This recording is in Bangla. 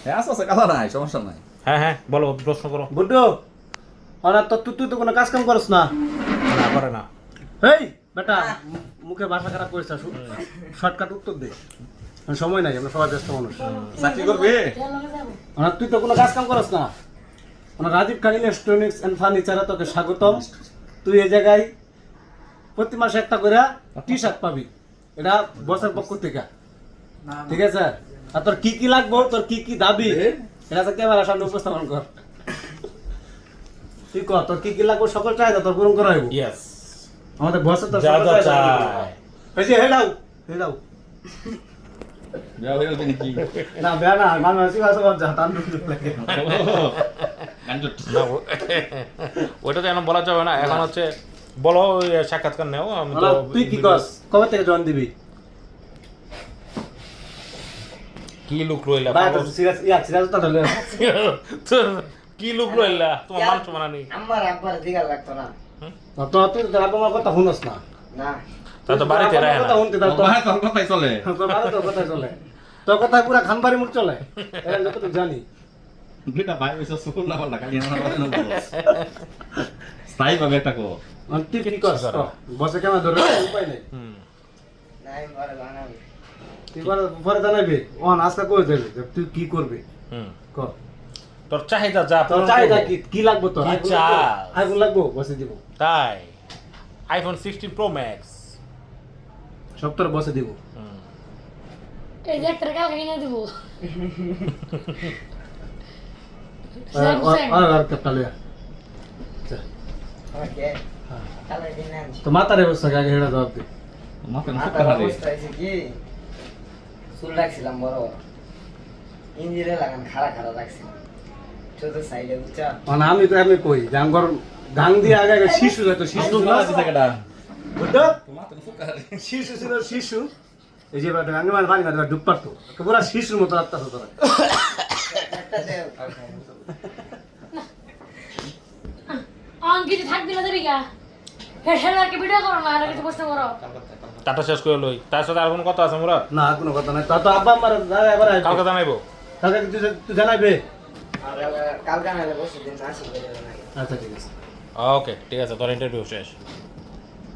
হ্যাঁ আছে কথা নাই সমস্যা নাই। হ্যাঁ হ্যাঁ বলো প্রশ্ন করো। বুড্ডু অনার তো তুই তো কোনো কাজ কাম করস না। না করে না। এই বেটা মুখে ভাষা খারাপ করিস না, শর্টকাট উত্তর দে, সময় নাই, আমরা সবাই ব্যস্ত মানুষ। চাকরি করবে? অনার তুই তো কোনো কাজ কাম করস না। ওনার রাজীব খান ইলেকট্রনিক্স অ্যান্ড ফার্নিচারে তোকে স্বাগতম। তুই এই জায়গায় প্রতি মাসে একটা করে টি শার্ট পাবি, এটা বসের পক্ষ থেকে, ঠিক আছে? আর তোর কি কি লাগবো, তোর কি কি দাবি, এটা তো ক্যামেরার সামনে উপস্থাপন কর। তুই কর তোর কি কি লাগবো, সকল চাহিদা তোর পূরণ করা হইব। ইয়েস। আমাদের বসের তো যা সকল যা চাহিদা পূরণ চাই। করা হইব। এই যে হেডাও হেডাও বিয়া হয়ে গেছে নাকি? না বেয়া না, মানুষ আছে যা টান লাগে। গাঞ্জট। না ওইটা তো এখন বলা যাবে না, এখন হচ্ছে বলো ওই সাক্ষাৎকার নেও। আমি তো তুই কি করস, কবে থেকে জয়েন দিবি? কি লুক রইলা ভাই তো সিরিয়াস সিরিয়াস তো হলো। কি লুক রইলা তোমার মানুষ মানানি। আমার আব্বার দিঘা লাগতো না। তো তুই তো আমার কথা শুনস না। না তা তো বাড়িতে রায় কথা না। শুনতে দাও তো। বাবা তোর কথাই চলে। তোর বাবা তোর কথাই চলে, তোর কথা পুরা খানবাড়ি মুখ চলে, এটা যতটুকু জানি। দুইটা ভাই হইছে সুকুল না বলা খালি আমার কথা না। স্থায়ী ভাবে একটা কো। তুই কি করস? বসে কেমন ধরে উপায় নেই। না আমি পরে বানাবো। তুই পরে জানাবি ওন আজকে কই দেবে যে তুই কি করবি, হুম কর। তোর চাহিদা যা তোর পূরণ চাহিদা করবো। কি কি লাগবে তোর? কি চাস? আইফোন লাগবো, বসে দিব। তাই আইফোন 16 প্রো ম্যাক্স। সব তোর বসে দিব। এই যে একটা কালকে কিনে দেবো। আর কাপটালে ওকে কালকে দিন আনছি। তো মাথার অবস্থা আগে হেডা জবাব দে। মাথা মাথার সুকা হারে। অবস্থা হয়েছে কি, চুল রাখছিলাম বড়, ইঞ্জিনে লাগান খাড়া খাড়া রাখছিলাম, ছোট সাইডে উঁচা। মানে আমি তো এমনি কই যে আমগর গাং দিয়ে আগে আগে শিশু যাইতো, শিশু সুকা আছে জায়গাটা। বুঝছো? মাথা সুকা হারে। শিশু ছিল শিশু, এই যে গাঙ্গে মানে পানি মাঝে ডুব পারতো, পুরা শিশুর মতো রাখতে তোরা। একটা দেও। অঙ্কিত থাকবি না দেবি গা। হেডারকে ভিডিও করো না, আর কিছু প্রশ্ন করো। টাটা শেষ করে লই। তার সাথে আর কোনো কথা আছে মুরাদ? না আর কোনো কথা নাই, তো আব্বা আমার এবার কালকে জানাইবো। কালকে তুই জানাইবে। কালকে নাহলে বসে দিন আসি করে। আচ্ছা ঠিক আছে। ওকে ঠিক আছে, তোর ইন্টারভিউ শেষ।